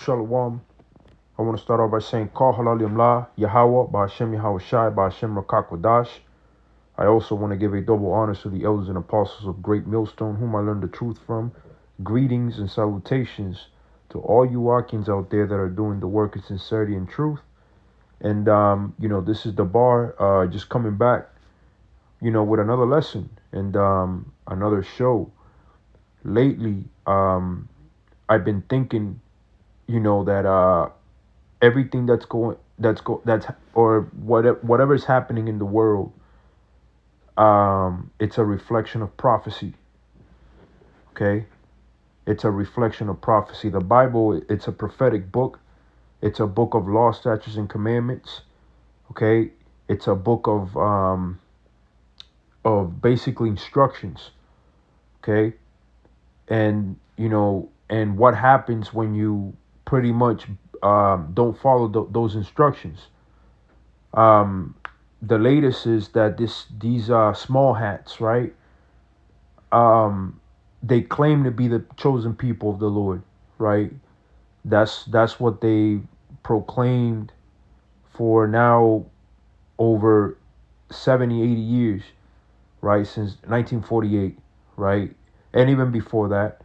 Shalom. I want to start off by saying Kal Halal Yamla, Yahweh, Ba'ashem Yahweh Shai, Ba'ashem Rakakwadash. I also want to give a double honor to the elders and apostles of Great Millstone, whom I learned the truth from. Greetings and salutations to all you Watkins out there that are doing the work of sincerity and truth. And, this is the bar just coming back, with another lesson and another show. Lately, I've been thinking, that everything whatever's happening in the world, it's a reflection of prophecy. Okay, it's a reflection of prophecy. The Bible, it's a prophetic book. It's a book of law, statutes, and commandments. Okay, it's a book of basically instructions. Okay, and and what happens when you pretty much don't follow those instructions. The latest is that these small hats, right? They claim to be the chosen people of the Lord, right? That's what they proclaimed for now over 70, 80 years, right? Since 1948, right? And even before that,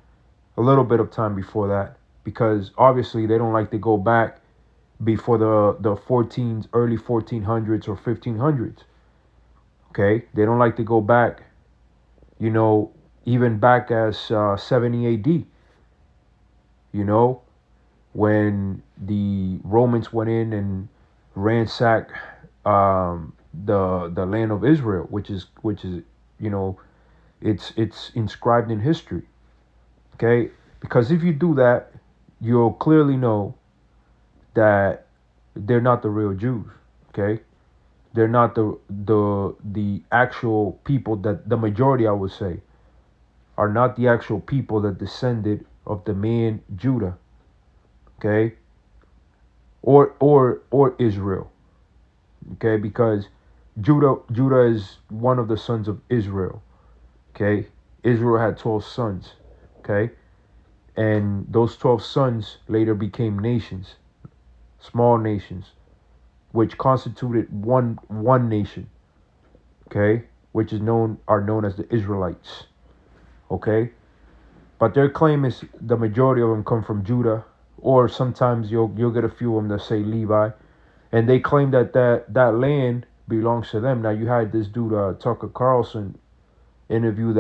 a little bit of time before that, because obviously they don't like to go back before the early 1400s or 1500s. Okay, they don't like to go back, even back as 70 AD. When the Romans went in and ransacked the land of Israel, which is it's inscribed in history. Okay, because if you do that, you'll clearly know that they're not the real Jews. Okay, they're not the actual people, that the majority, I would say, are not the actual people that descended of the man Judah. Okay, or Israel. Okay, because Judah is one of the sons of Israel. Okay, Israel had 12 sons. Okay, and those 12 sons later became nations, small nations, which constituted one nation. Okay, which are known as the Israelites. Okay, but their claim is the majority of them come from Judah, or sometimes you'll get a few of them that say Levi, and they claim that land belongs to them. Now you had this dude Tucker Carlson interview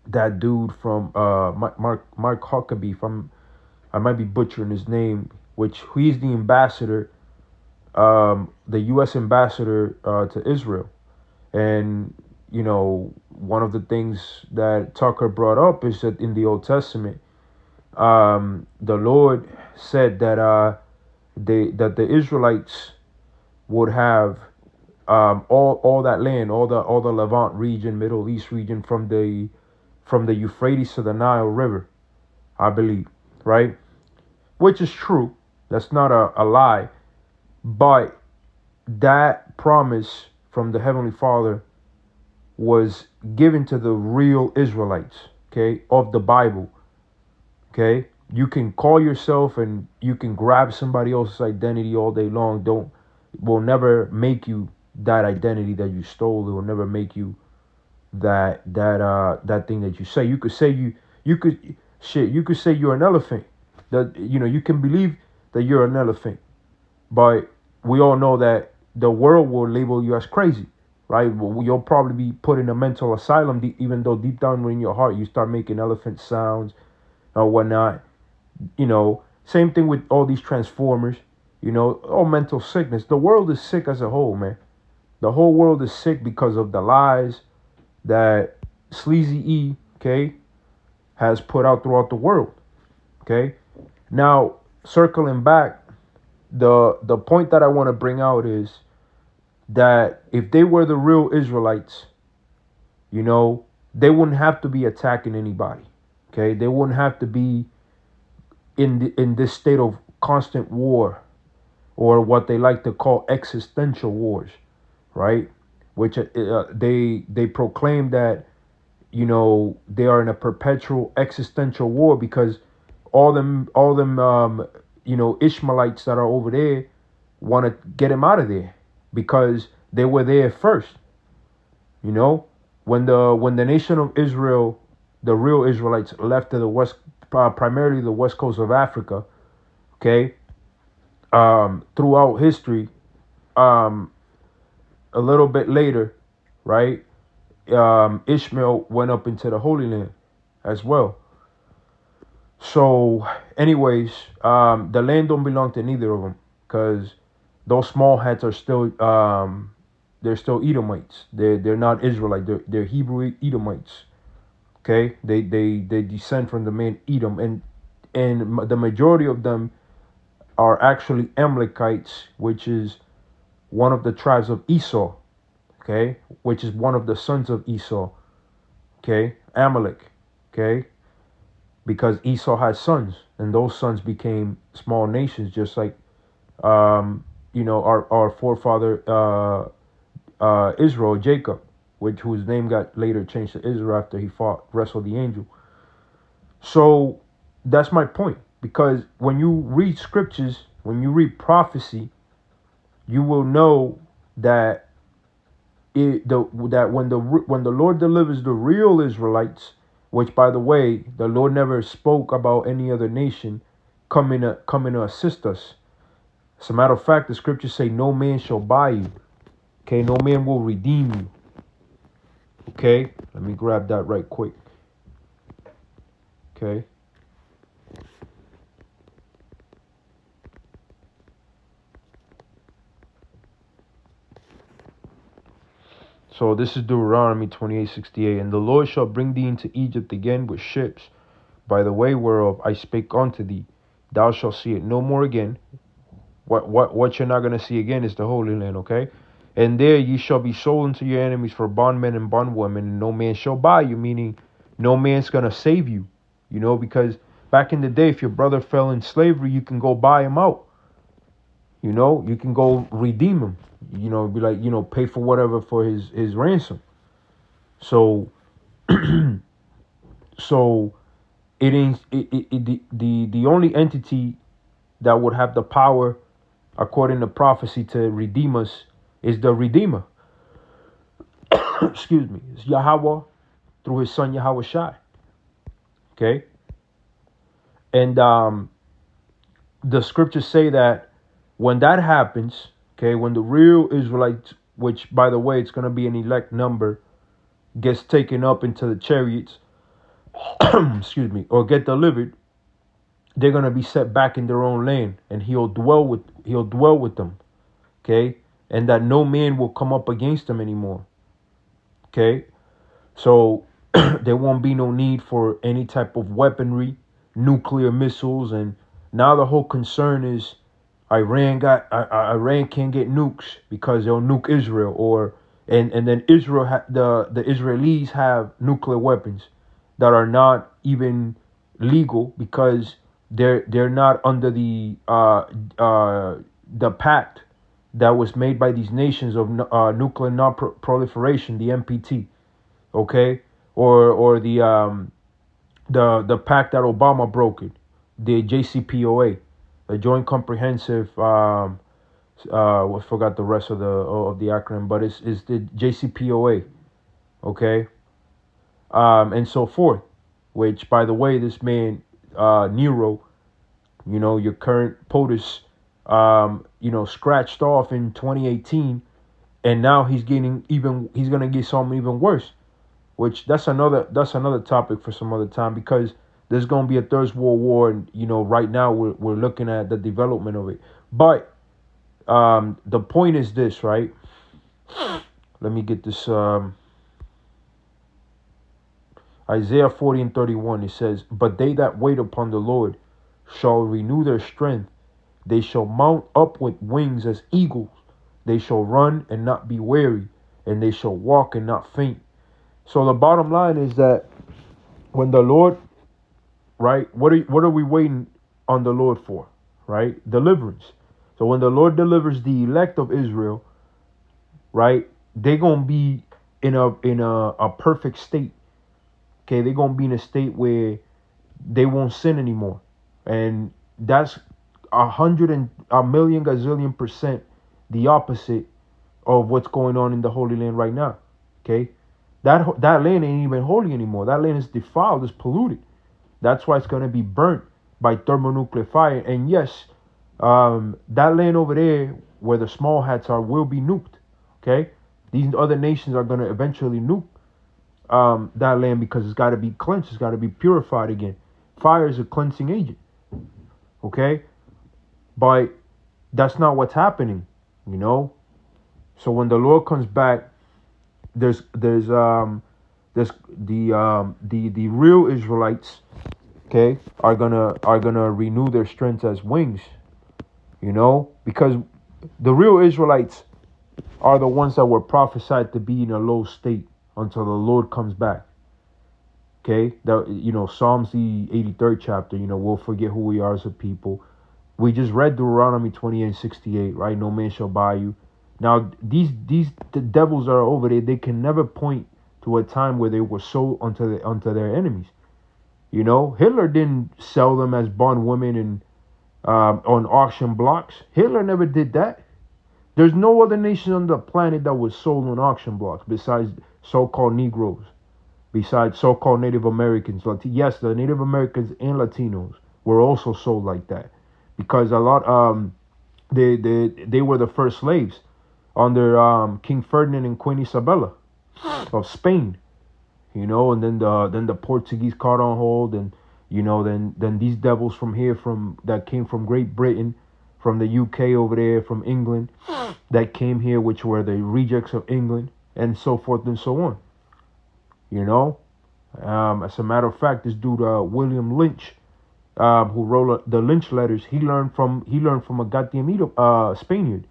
that dude from Mark Huckabee from, I might be butchering his name, which he's the ambassador, the U.S. ambassador to Israel. And, one of the things that Tucker brought up is that in the Old Testament, the Lord said that the Israelites would have all that land, all the Levant region, Middle East region, from the Euphrates to the Nile River, I believe, right? Which is true. That's not a lie. But that promise from the Heavenly Father was given to the real Israelites, okay, of the Bible. Okay, you can call yourself and you can grab somebody else's identity all day long. Will never make you that identity that you stole. It will never make you that thing that you say. You could say you could say you're an elephant. That you can believe that you're an elephant, but we all know that the world will label you as crazy, right? Well, you'll probably be put in a mental asylum, even though deep down in your heart you start making elephant sounds or whatnot. Same thing with all these transformers. All mental sickness. The world is sick as a whole, man. The whole world is sick because of the lies that Sleazy E, okay, has put out throughout the world. Okay. Now, circling back, the point that I want to bring out is that if they were the real Israelites, they wouldn't have to be attacking anybody. Okay, they wouldn't have to be in this state of constant war, or what they like to call existential wars, right? Which they proclaim that they are in a perpetual existential war because all them Ishmaelites that are over there want to get him out of there because they were there first. You know, when the nation of Israel, the real Israelites, left to the west, primarily the west coast of Africa. Okay, throughout history, um, a little bit later, right? Ishmael went up into the Holy Land as well. So, anyways, the land don't belong to neither of them because those small hats are still they're still Edomites. They're not Israelite. They're Hebrew Edomites. Okay, they descend from the man Edom, and the majority of them are actually Amalekites, which is one of the tribes of Esau. Okay, which is one of the sons of Esau. Okay, Amalek. Okay, because Esau had sons, and those sons became small nations, just like our forefather Israel, Jacob, whose name got later changed to Israel after he wrestled the angel. So that's my point, because when you read scriptures, when you read prophecy, you will know that when the Lord delivers the real Israelites, which by the way, the Lord never spoke about any other nation coming to assist us. As a matter of fact, the scriptures say, "No man shall buy you." Okay, no man will redeem you. Okay, let me grab that right quick. Okay. So this is Deuteronomy 28:68. And the Lord shall bring thee into Egypt again with ships, by the way whereof I spake unto thee. Thou shalt see it no more again. What you're not gonna see again is the Holy Land, okay? And there ye shall be sold unto your enemies for bondmen and bondwomen, and no man shall buy you, meaning no man's gonna save you. Because back in the day, if your brother fell in slavery, you can go buy him out. You can go redeem him. Be like, pay for whatever for his ransom. So so it ain't the only entity that would have the power, according to prophecy, to redeem us is the Redeemer. Excuse me. It's Yahweh through his son Yahweh Shai. Okay? And the scriptures say that when that happens, okay, when the real Israelites, which by the way, it's going to be an elect number, gets taken up into the chariots, excuse me, or get delivered, they're going to be set back in their own land, and he'll dwell with them. Okay? And that no man will come up against them anymore. Okay? So there won't be no need for any type of weaponry, nuclear missiles, and now the whole concern is Iran can't get nukes because they'll nuke Israel, and then Israel the Israelis have nuclear weapons that are not even legal because they're not under the pact that was made by these nations of nuclear non-proliferation, the NPT, okay, or the pact that Obama brokered, the JCPOA, the Joint Comprehensive. I forgot the rest of the acronym, but it's the JCPOA, okay, and so forth. Which, by the way, this man Nero, your current POTUS, scratched off in 2018, and now he's gonna get something even worse. Which that's another topic for some other time, because there's gonna be a third world war, and right now we're looking at the development of it. But the point is this, right? Let me get this. Isaiah 40:31. It says, "But they that wait upon the Lord shall renew their strength. They shall mount up with wings as eagles. They shall run and not be weary, and they shall walk and not faint." So the bottom line is that when the Lord, right, what are we waiting on the Lord for, right? Deliverance. So when the Lord delivers the elect of Israel, right, they're gonna be in a perfect state. Okay, they're gonna be in a state where they won't sin anymore. And that's 100 and a million gazillion% the opposite of what's going on in the Holy Land right now. Okay, that land ain't even holy anymore. That land is defiled, it's polluted. That's why it's gonna be burnt by thermonuclear fire. And yes, that land over there where the small hats are will be nuked. Okay, these other nations are gonna eventually nuke that land because it's got to be cleansed, it's got to be purified again. Fire is a cleansing agent. Okay, but that's not what's happening. You know, so when the Lord comes back, there's the real Israelites, okay, are gonna renew their strength as wings, you know, because the real Israelites are the ones that were prophesied to be in a low state until the Lord comes back. Okay, that, you know, Psalms the 83rd chapter, you know, we'll forget who we are as a people. We just read Deuteronomy 28:68, right? No man shall buy you. Now these the devils are over there. They can never point to a time where they were sold unto their enemies. You know, Hitler didn't sell them as bondwomen and on auction blocks. Hitler never did that. There's no other nation on the planet that was sold on auction blocks besides so-called Negroes, besides so-called Native Americans. Yes, the Native Americans and Latinos were also sold like that because a lot they were the first slaves under King Ferdinand and Queen Isabella of Spain, you know, and then the Portuguese caught on hold, and you know, then these devils from here, from that came from Great Britain, from the UK over there, from England, that came here, which were the rejects of England, and so forth and so on. You know, as a matter of fact, this dude William Lynch, who wrote the Lynch letters, he learned from a goddamn Spaniard,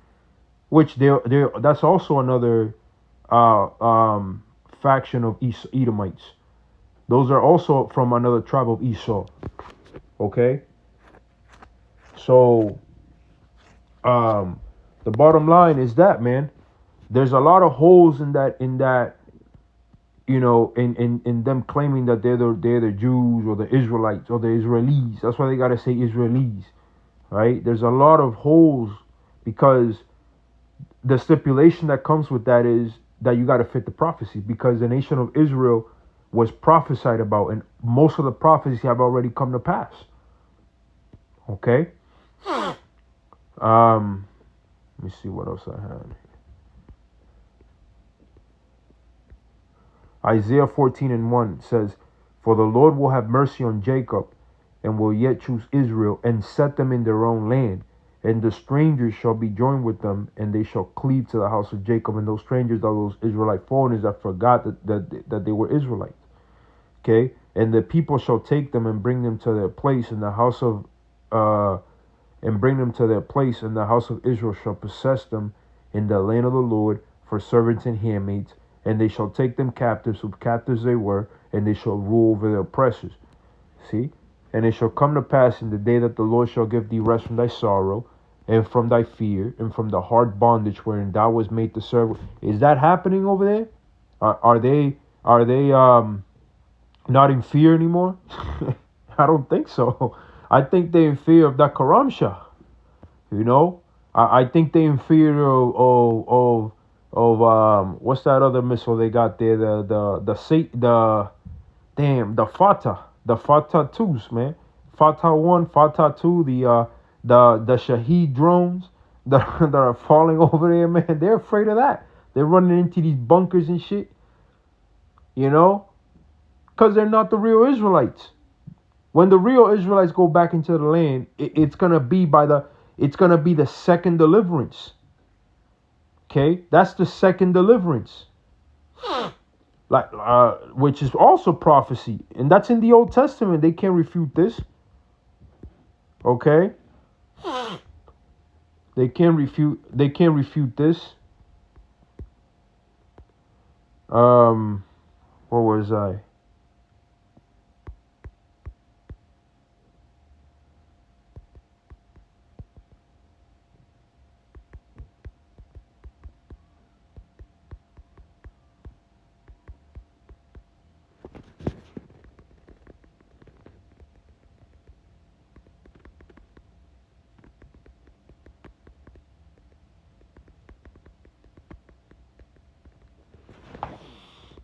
which they that's also another faction of Edomites. Those are also from another tribe of Esau. Okay, so the bottom line is that, man, there's a lot of holes in that, you know, in them claiming that they're the Jews or the Israelites or the Israelis. That's why they gotta say Israelis, right? There's a lot of holes because the stipulation that comes with that is that you got to fit the prophecy, because the nation of Israel was prophesied about, and most of the prophecies have already come to pass. Okay. Let me see what else I had. Isaiah 14:1 says, "For the Lord will have mercy on Jacob, and will yet choose Israel, and set them in their own land. And the strangers shall be joined with them, and they shall cleave to the house of Jacob." And those strangers are those Israelite foreigners that forgot that they were Israelites. Okay, and the people shall take them and bring them to their place in the house of and the house of Israel shall possess them in the land of the Lord for servants and handmaids, and they shall take them captives, whose captives they were, and they shall rule over their oppressors. See? And it shall come to pass in the day that the Lord shall give thee rest from thy sorrow, and from thy fear, and from the hard bondage wherein thou was made to serve. Is that happening over there? Are they not in fear anymore? I don't think so. I think they're in fear of that Karamsha. You know, I think they're in fear of what's that other missile they got there? The Fatah twos, man. Fatah 1, Fatah 2, the Shaheed drones that are falling over there, man. They're afraid of that. They're running into these bunkers and shit, you know, because they're not the real Israelites. When the real Israelites go back into the land, it's gonna be the second deliverance. Okay, that's the second deliverance, like which is also prophecy, and that's in the Old Testament. They can't refute this. Okay, they can't refute. They can't refute this. Where was I?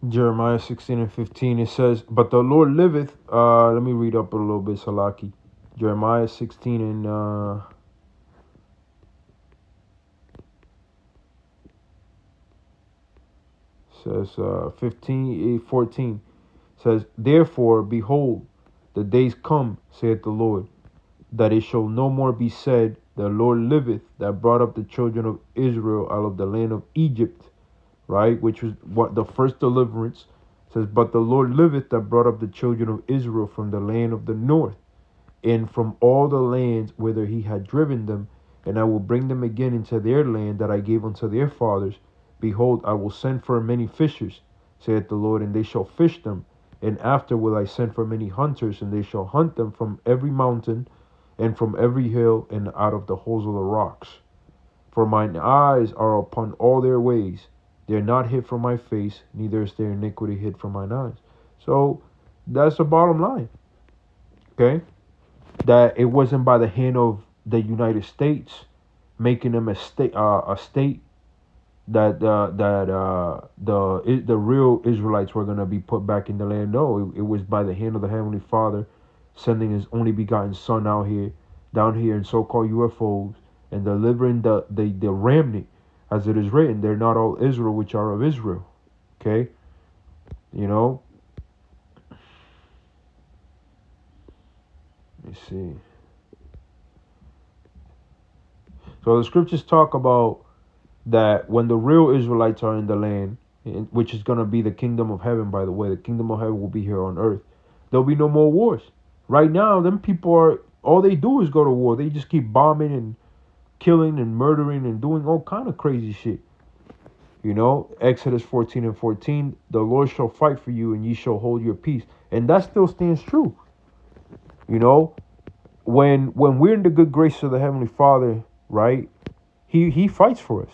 Jeremiah 16 and 15, it says, but the Lord liveth. Let me read up a little bit, Salaki. Jeremiah 16 and says 14 says, therefore, behold, the days come, saith the Lord, that it shall no more be said, the Lord liveth, that brought up the children of Israel out of the land of Egypt, right? Which was what the first deliverance says, but the Lord liveth, that brought up the children of Israel from the land of the north, and from all the lands whither he had driven them, and I will bring them again into their land that I gave unto their fathers. Behold, I will send for many fishers, saith the Lord, and they shall fish them. And after will I send for many hunters, and they shall hunt them from every mountain, and from every hill, and out of the holes of the rocks. For mine eyes are upon all their ways. They are not hid from my face, neither is their iniquity hid from mine eyes. So that's the bottom line. Okay? That it wasn't by the hand of the United States making them a state that the real Israelites were gonna be put back in the land. No, it was by the hand of the Heavenly Father sending His only begotten Son out here, down here in so-called UFOs, and delivering the remnant, as it is written, they're not all Israel which are of Israel. Okay, you know. Let me see. So the scriptures talk about that when the real Israelites are in the land, which is going to be the kingdom of heaven, by the way, the kingdom of heaven will be here on earth. There'll be no more wars. Right now, them people are, all they do is go to war. They just keep bombing and killing and murdering and doing all kind of crazy shit. You know, Exodus 14 and 14, the Lord shall fight for you and ye shall hold your peace. And that still stands true. You know, when we're in the good grace of the Heavenly Father, right, he fights for us.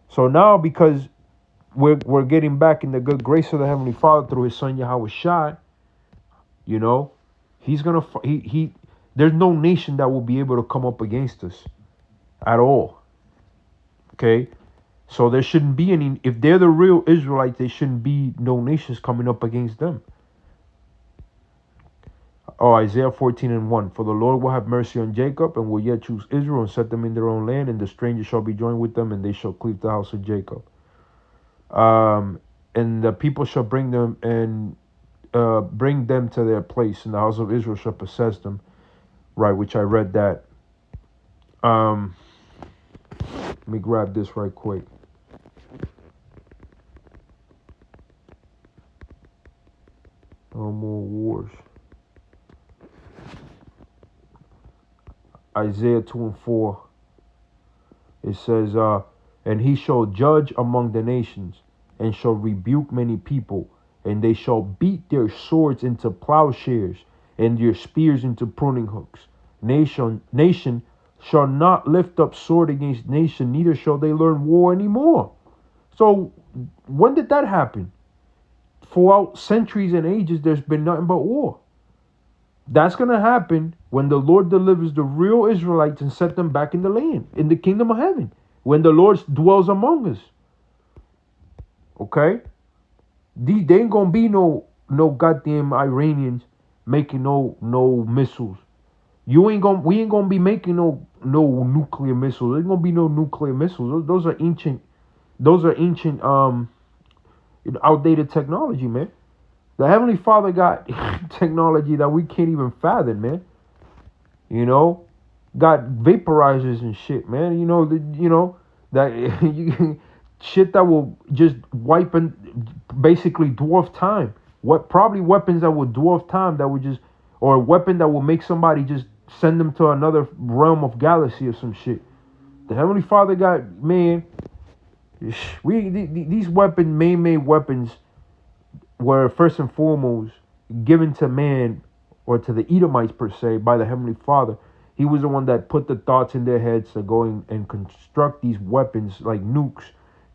So now, because we're getting back in the good grace of the Heavenly Father through His Son Yahweh Shai, you know, He's gonna he there's no nation that will be able to come up against us at all. Okay, so there shouldn't be any. If they're the real Israelites, there shouldn't be no nations coming up against them. Oh, Isaiah 14 and 1. For the Lord will have mercy on Jacob and will yet choose Israel and set them in their own land, and the stranger shall be joined with them, and they shall cleave the house of Jacob. And the people shall bring them to their place, and the house of Israel shall possess them. Right, which I read that. Let me grab this right quick. No more wars. Isaiah 2 and 4. It says, and he shall judge among the nations, and shall rebuke many people, and they shall beat their swords into plowshares, and their spears into pruning hooks. Nation shall not lift up sword against nation, neither shall they learn war anymore. So when did that happen? Throughout centuries and ages, there's been nothing but war. That's going to happen when the Lord delivers the real Israelites and set them back in the land, in the kingdom of heaven, when the Lord dwells among us. Okay? They ain't going to be no goddamn Iranians making no missiles. We ain't going to be making no nuclear missiles. There's going to be no nuclear missiles. Those are ancient outdated technology, man. The Heavenly Father got technology that we can't even fathom, man. You know, got vaporizers and shit, man. That shit that will just wipe and basically dwarf time. What probably weapons that will dwarf time, that would just, or a weapon that will make somebody just send them to another realm of galaxy or some shit. The Heavenly Father got, man. These man-made weapons were first and foremost given to man, or to the Edomites per se, by the Heavenly Father. He was the one that put the thoughts in their heads to go and construct these weapons like nukes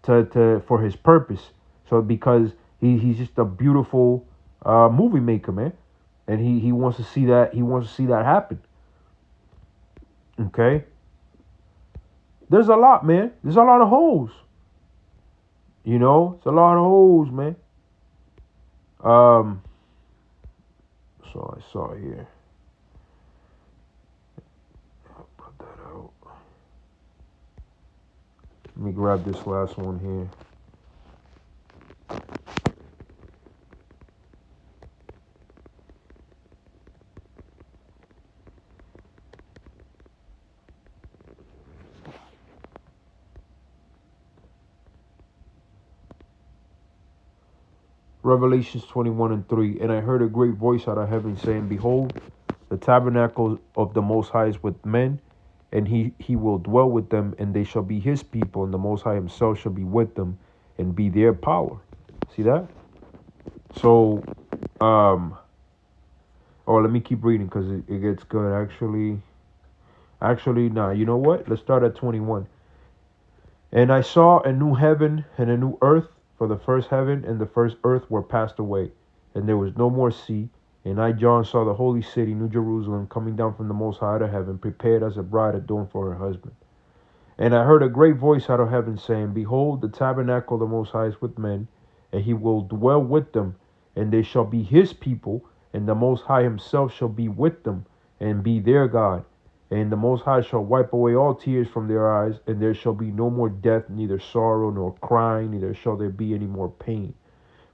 to for his purpose. So because he's just a beautiful movie maker, man, and he wants to see that happen. Okay, there's a lot, man. There's a lot of holes. You know, it's a lot of holes, man. Um, so I saw here. Put that out. Let me grab this last one here. Revelations 21:3. And I heard a great voice out of heaven saying, Behold, the tabernacle of the Most High is with men, and he will dwell with them, and they shall be his people, and the Most High himself shall be with them and be their power. See that? So, oh, let me keep reading because it gets good. Actually, nah, you know what? Let's start at 21. And I saw a new heaven and a new earth, for the first heaven and the first earth were passed away, and there was no more sea. And I, John, saw the holy city, New Jerusalem, coming down from the Most High out of heaven, prepared as a bride adorned for her husband. And I heard a great voice out of heaven saying, Behold, the tabernacle of the Most High is with men, and he will dwell with them, and they shall be his people, and the Most High himself shall be with them, and be their God. And the Most High shall wipe away all tears from their eyes, and there shall be no more death, neither sorrow nor crying, neither shall there be any more pain.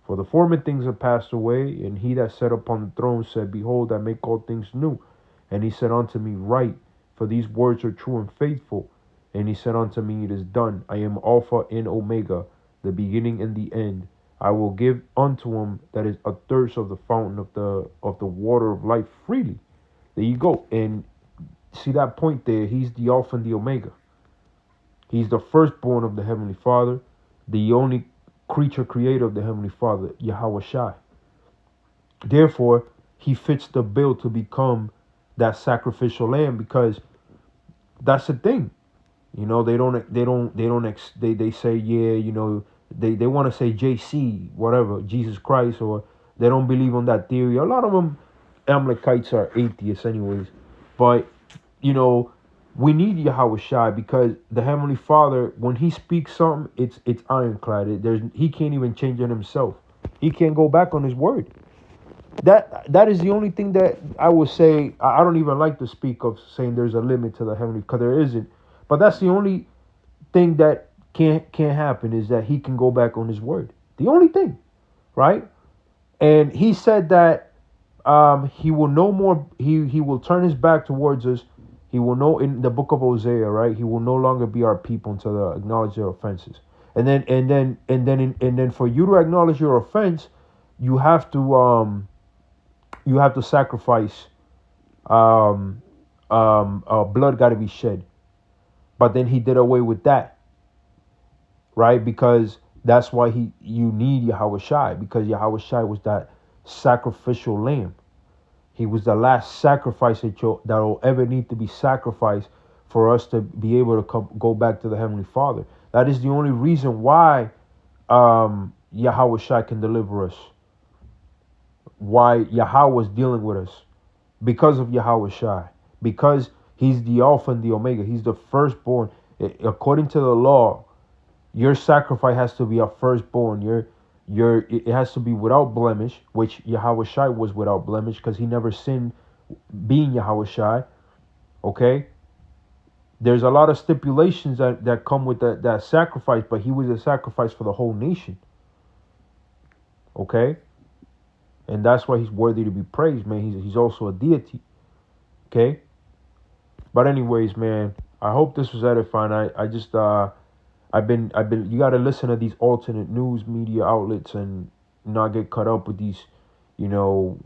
For the former things have passed away. And he that sat upon the throne said, Behold, I make all things new. And he said unto me, Write, for these words are true and faithful. And he said unto me, It is done. I am Alpha and Omega, the beginning and the end. I will give unto him that is athirst of the fountain of the water of life freely. There you go. And see that point there? He's the Alpha and the Omega. He's the firstborn of the Heavenly Father, the only creature creator of the Heavenly Father, Yahweh Shai. Therefore, he fits the bill to become that sacrificial lamb, because that's the thing. You know, they say, yeah, you know, they want to say JC, whatever, Jesus Christ, or they don't believe on that theory. A lot of them Amalekites are atheists anyways. But, you know, we need Yahweh Shai, because the Heavenly Father, when he speaks something, it's ironclad. He can't even change it himself. He can't go back on his word. That is the only thing that I would say. I don't even like to speak of saying there's a limit to the heavenly, because there isn't. But that's the only thing that can't happen, is that he can go back on his word. The only thing, right? And he said that he will no more. He will turn his back towards us. He will know, in the book of Hosea, right? He will no longer be our people until they acknowledge their offenses. And then for you to acknowledge your offense, you have to sacrifice. Blood got to be shed. But then he did away with that, right? Because that's why you need Yahweh Shai, because Yahweh Shai was that sacrificial lamb. He was the last sacrifice that will ever need to be sacrificed for us to be able to go back to the Heavenly Father. That is the only reason why Yahweh Shai can deliver us. Why Yahweh was dealing with us, because of Yahweh Shai, because he's the Alpha and the Omega. He's the firstborn. According to the law, your sacrifice has to be a firstborn. It has to be without blemish, which Yahweh Shai was without blemish, because he never sinned, being Yahweh Shai. Okay? There's a lot of stipulations that come with that sacrifice, but he was a sacrifice for the whole nation. Okay? And that's why he's worthy to be praised, man. He's also a deity. Okay? But anyways, man, I hope this was edifying. I've been you gotta listen to these alternate news media outlets and not get caught up with these, you know,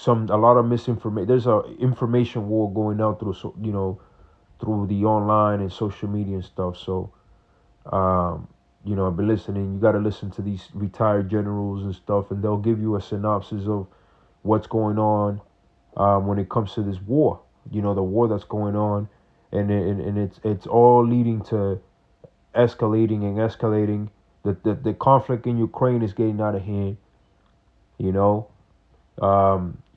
a lot of misinformation. There's a information war going out through through the online and social media and stuff. So I've been listening. You got to listen to these retired generals and stuff, and they'll give you a synopsis of what's going on when it comes to this war. You know, the war that's going on, and it's all leading to escalating. The conflict in Ukraine is getting out of hand. You know,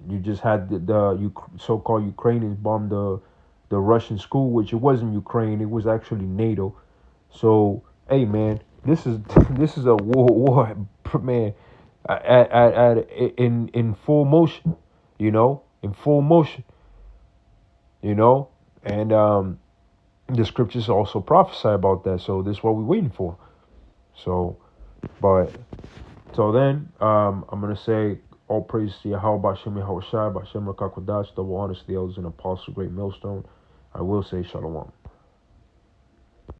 you just had the so-called Ukrainians bomb the Russian school, which it wasn't Ukraine. It was actually NATO. So, hey, man, this is a war, man. in full motion, in full motion, you know, and the scriptures also prophesy about that. So this is what we're waiting for. So, but so then, I'm gonna say all praise to Yahweh Bashem Yahweh Shai Bashem Rakakwadash, double honors to the elders and apostles, great millstone. I will say Shalom.